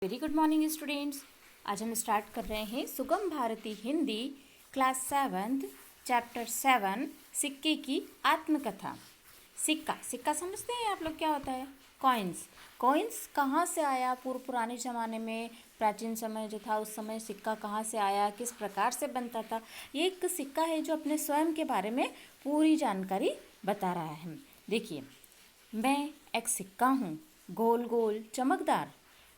Very good morning students. आज हम start कर रहे हैं सुगम भारती हिंदी क्लास 7 चैप्टर 7 सिक्के की आत्मकथा। सिक्का सिक्का समझते हैं आप लोग क्या होता है? कॉइन्स। कॉइन्स कहाँ से आया? पुराने ज़माने में, प्राचीन समय जो था उस समय सिक्का कहाँ से आया, किस प्रकार से बनता था, ये एक सिक्का है जो अपने स्वयं के बारे में पूरी जानकारी बता रहा है। देखिए, मैं एक सिक्का हूँ, गोल गोल चमकदार।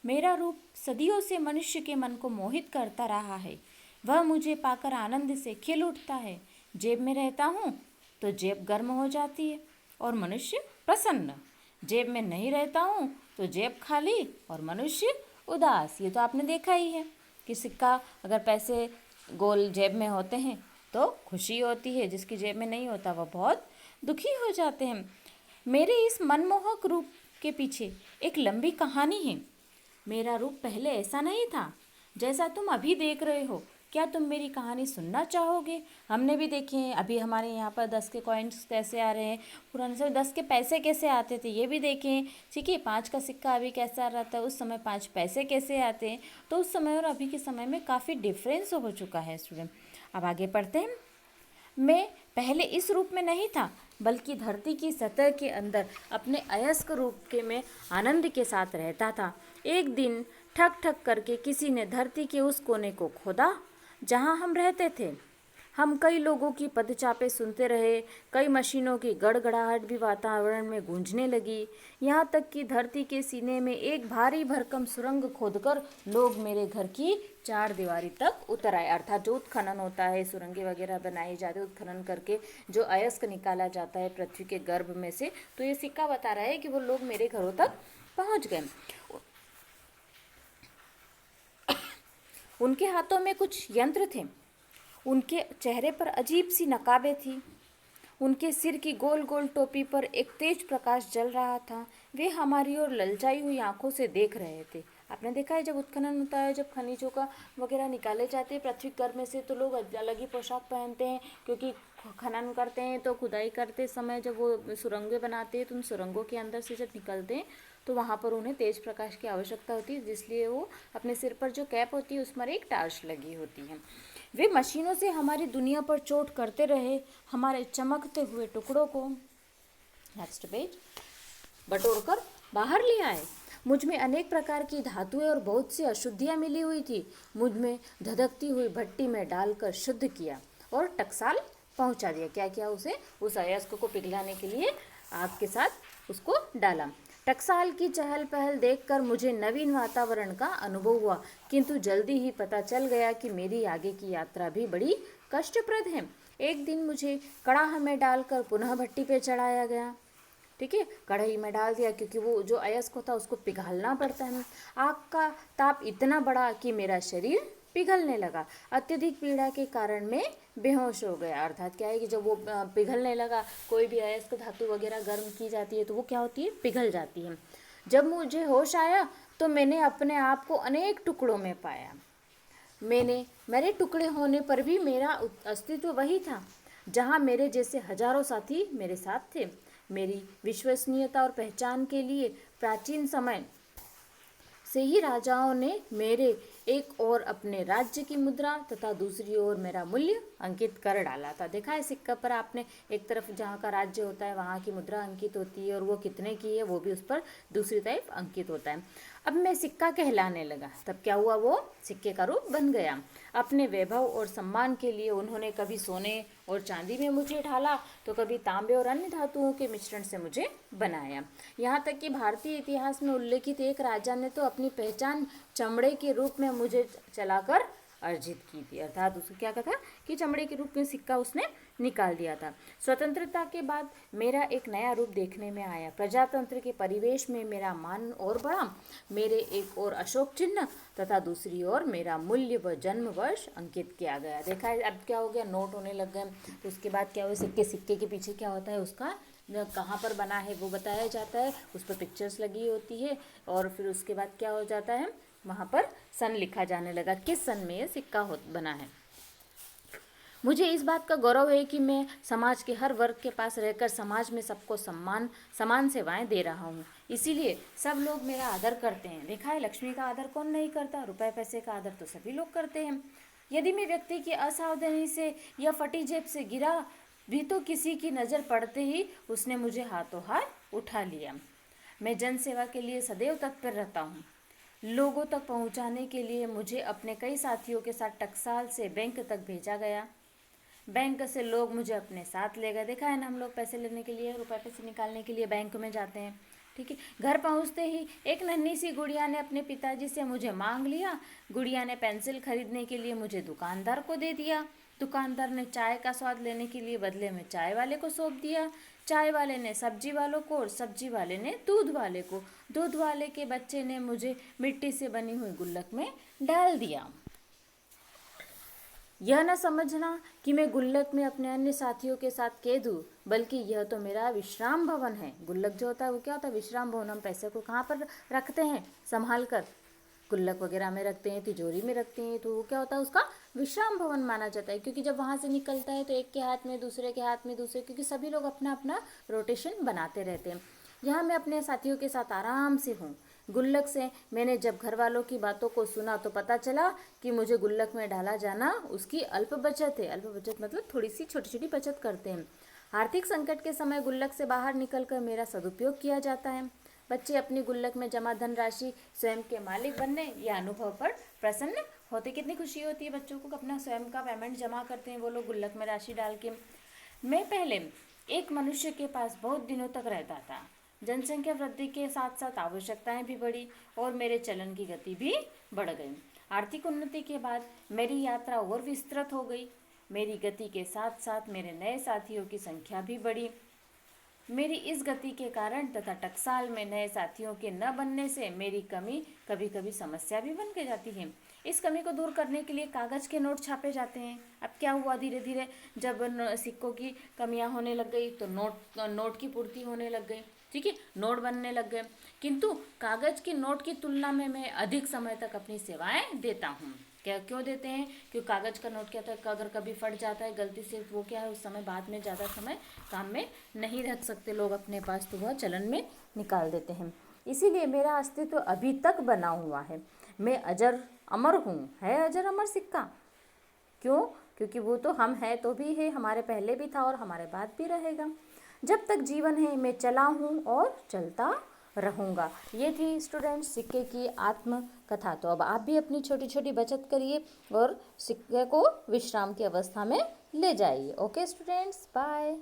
मेरा रूप सदियों से मनुष्य के मन को मोहित करता रहा है। वह मुझे पाकर आनंद से खिल उठता है। जेब में रहता हूँ तो जेब गर्म हो जाती है और मनुष्य प्रसन्न। जेब में नहीं रहता हूँ तो जेब खाली और मनुष्य उदास। ये तो आपने देखा ही है कि सिक्का अगर पैसे गोल जेब में होते हैं तो खुशी होती है, जिसकी जेब में नहीं होता वह बहुत दुखी हो जाते हैं। मेरे इस मनमोहक रूप के पीछे एक लंबी कहानी है। मेरा रूप पहले ऐसा नहीं था जैसा तुम अभी देख रहे हो। क्या तुम मेरी कहानी सुनना चाहोगे? हमने भी देखे हैं, अभी हमारे यहाँ पर 10 के कॉइन्स कैसे आ रहे हैं, पुराने समय 10 के पैसे कैसे आते थे ये भी देखें। ठीक है, 5 का सिक्का अभी कैसा रहता है, उस समय 5 पैसे कैसे आते हैं। तो उस समय और अभी के समय में काफ़ी डिफरेंस हो चुका है स्टूडेंट। अब आगे पढ़ते हैं। मैं पहले इस रूप में नहीं था, बल्कि धरती की सतह के अंदर अपने अयस्क रूप के में आनंद के साथ रहता था। एक दिन ठक ठक करके किसी ने धरती के उस कोने को खोदा जहां हम रहते थे। हम कई लोगों की पदचापें सुनते रहे, कई मशीनों की गड़गड़ाहट भी वातावरण में गूंजने लगी। यहाँ तक कि धरती के सीने में एक भारी भरकम सुरंग खोदकर लोग मेरे घर की चार दीवारी तक उतर आए। अर्थात जो उत्खनन होता है, सुरंगें वगैरह बनाई जाती है, उत्खनन करके जो अयस्क निकाला जाता है पृथ्वी के गर्भ में से, तो ये सिक्का बता रहा है कि वो लोग मेरे घरों तक पहुँच गए। उनके हाथों में कुछ यंत्र थे, उनके चेहरे पर अजीब सी नकाबें थी, उनके सिर की गोल गोल टोपी पर एक तेज प्रकाश जल रहा था। वे हमारी ओर ललचाई हुई आंखों से देख रहे थे। आपने देखा है जब उत्खनन होता है, जब खनिजों का वगैरह निकाले जाते हैं पृथ्वी गर्भ में से, तो लोग अलग ही पोशाक पहनते हैं, क्योंकि खनन करते हैं तो खुदाई करते समय जब वो सुरंगें बनाते हैं तो उन सुरंगों के अंदर से जब निकलते हैं तो वहाँ पर उन्हें तेज प्रकाश की आवश्यकता होती है, जिसलिए वो अपने सिर पर जो कैप होती है उस पर एक टार्च लगी होती है। वे मशीनों से हमारी दुनिया पर चोट करते रहे, हमारे चमकते हुए टुकड़ों को नेक्स्ट पेज बटोरकर बाहर ले आए। मुझ में अनेक प्रकार की धातुएं और बहुत सी अशुद्धियां मिली हुई थी। मुझ में धधकती हुई भट्टी में डालकर शुद्ध किया और टकसाल पहुंचा दिया। क्या किया? उसे उस अयस्क को पिघलाने के लिए आग के साथ उसको डाला। टकसाल की चहल पहल देखकर मुझे नवीन वातावरण का अनुभव हुआ, किंतु जल्दी ही पता चल गया कि मेरी आगे की यात्रा भी बड़ी कष्टप्रद है। एक दिन मुझे कड़ाह में डालकर पुनः भट्टी पे चढ़ाया गया। ठीक है, कढ़ाई में डाल दिया, क्योंकि वो जो अयस्क होता है उसको पिघालना पड़ता है। आग का ताप इतना बढ़ा कि मेरा शरीर पिघलने लगा। अत्यधिक पीड़ा के कारण मैं बेहोश हो गया। अर्थात क्या है कि जब वो पिघलने लगा, कोई भी अयस्क धातु वगैरह गर्म की जाती है तो वो क्या होती है? पिघल जाती है। जब मुझे होश आया तो मैंने अपने आप को अनेक टुकड़ों में पाया। मेरे टुकड़े होने पर भी मेरा अस्तित्व वही था, जहाँ मेरे जैसे हजारों साथी मेरे साथ थे। मेरी विश्वसनीयता और पहचान के लिए प्राचीन समय से ही राजाओं ने मेरे एक ओर अपने राज्य की मुद्रा तथा दूसरी ओर मेरा मूल्य अंकित कर डाला था। देखा है सिक्का पर आपने, एक तरफ जहाँ का राज्य होता है वहाँ की मुद्रा अंकित होती है और वो कितने की है वो भी उस पर दूसरी तरफ अंकित होता है। अब मैं सिक्का कहलाने लगा। तब क्या हुआ? वो सिक्के का रूप बन गया। अपने वैभव और सम्मान के लिए उन्होंने कभी सोने और चांदी में मुझे ढाला तो कभी तांबे और अन्य धातुओं के मिश्रण से मुझे बनाया। यहाँ तक कि भारतीय इतिहास में उल्लेखित एक राजा ने तो अपनी पहचान चमड़े के रूप में मुझे चलाकर अर्जित की थी। अर्थात उसको क्या कहा था कि चमड़े के रूप में सिक्का उसने निकाल दिया था। स्वतंत्रता के बाद मेरा एक नया रूप देखने में आया। प्रजातंत्र के परिवेश में मेरा मान और बढ़ा। मेरे एक और अशोक चिन्ह तथा दूसरी ओर मेरा मूल्य व जन्म वर्ष अंकित किया गया। देखा है अब क्या हो गया? नोट होने लग गए। तो उसके बाद क्या हुआ? सिक्के के पीछे क्या होता है, उसका कहाँ पर बना है वो बताया जाता है, उस पर पिक्चर्स लगी होती है और फिर उसके बाद क्या हो जाता है, वहाँ पर सन लिखा जाने लगा, किस सन में ये सिक्का बना है। मुझे इस बात का गौरव है कि मैं समाज के हर वर्ग के पास रहकर समाज में सबको समान सेवाएं दे रहा हूँ। इसीलिए सब लोग मेरा आदर करते हैं। देखा है, लक्ष्मी का आदर कौन नहीं करता, रुपए पैसे का आदर तो सभी लोग करते हैं। यदि मैं व्यक्ति की असावधानी से या फटी जेब से गिरा भी तो किसी की नज़र पड़ते ही उसने मुझे हाथों हाथ उठा लिया। मैं जन सेवा के लिए सदैव तत्पर रहता हूँ। लोगों तक पहुँचाने के लिए मुझे अपने कई साथियों के साथ टकसाल से बैंक तक भेजा गया। बैंक से लोग मुझे अपने साथ ले गए। देखा है ना, हम लोग पैसे लेने के लिए, रुपए पैसे निकालने के लिए बैंक में जाते हैं। ठीक है, घर पहुंचते ही एक नन्ही सी गुड़िया ने अपने पिताजी से मुझे मांग लिया। गुड़िया ने पेंसिल खरीदने के लिए मुझे दुकानदार को दे दिया। दुकानदार ने चाय का स्वाद लेने के लिए बदले में चाय वाले को सौंप दिया। चाय वाले ने सब्जी वालों को और सब्जी वाले ने दूध वाले को। दूध वाले के बच्चे ने मुझे मिट्टी से बनी हुई गुल्लक में डाल दिया। यह न समझना कि मैं गुल्लक में अपने अन्य साथियों के साथ कैद हूँ, बल्कि यह तो मेरा विश्राम भवन है। गुल्लक जो होता है वो क्या होता है, विश्राम भवन। हम पैसे को कहाँ पर रखते हैं, संभाल कर गुल्लक वगैरह में रखते हैं, तिजोरी में रखते हैं, तो वो क्या होता है, उसका विश्राम भवन माना जाता है। क्योंकि जब वहाँ से निकलता है तो एक के हाथ में, दूसरे के हाथ में, दूसरे, क्योंकि सभी लोग अपना अपना रोटेशन बनाते रहते हैं। यहाँ मैं अपने साथियों के साथ आराम से हूँ। गुल्लक से मैंने जब घर वालों की बातों को सुना तो पता चला कि मुझे गुल्लक में डाला जाना उसकी अल्प बचत है। अल्प बचत मतलब थोड़ी सी छोटी छोटी बचत करते हैं। आर्थिक संकट के समय गुल्लक से बाहर निकलकर मेरा सदुपयोग किया जाता है। बच्चे अपनी गुल्लक में जमा धनराशि स्वयं के मालिक बनने या अनुभव पर प्रसन्न होते। कितनी खुशी होती है बच्चों को, अपना स्वयं का पेमेंट जमा करते हैं वो लोग गुल्लक में राशि डाल के। मैं पहले एक मनुष्य के पास बहुत दिनों तक रहता था। जनसंख्या वृद्धि के साथ साथ आवश्यकताएं भी बढ़ी और मेरे चलन की गति भी बढ़ गई। आर्थिक उन्नति के बाद मेरी यात्रा और विस्तृत हो गई। मेरी गति के साथ साथ मेरे नए साथियों की संख्या भी बढ़ी। मेरी इस गति के कारण तथा टकसाल में नए साथियों के न बनने से मेरी कमी कभी कभी समस्या भी बन के जाती है। इस कमी को दूर करने के लिए कागज़ के नोट छापे जाते हैं। अब क्या हुआ, धीरे धीरे जब सिक्कों की कमियां होने लग गई तो नोट की पूर्ति होने लग गई। ठीक है, नोट बनने लग गए, किंतु कागज़ के नोट की तुलना में मैं अधिक समय तक अपनी सेवाएं देता हूँ। क्या क्यों देते हैं, क्योंकि कागज़ का नोट क्या होता है, अगर कभी फट जाता है गलती से, वो क्या है, उस समय बाद में ज़्यादा समय काम में नहीं रख सकते लोग अपने पास, तो वह चलन में निकाल देते हैं। इसीलिए मेरा अस्तित्व अभी तक बना हुआ है। मैं अजर अमर हूँ, है अजर अमर सिक्का। क्यों, क्योंकि वो तो हम है तो भी है, हमारे पहले भी था और हमारे बाद भी रहेगा। जब तक जीवन है मैं चला हूँ और चलता रहूँगा। ये थी स्टूडेंट्स सिक्के की आत्मकथा। तो अब आप भी अपनी छोटी छोटी बचत करिए और सिक्के को विश्राम की अवस्था में ले जाइए। Okay students, bye.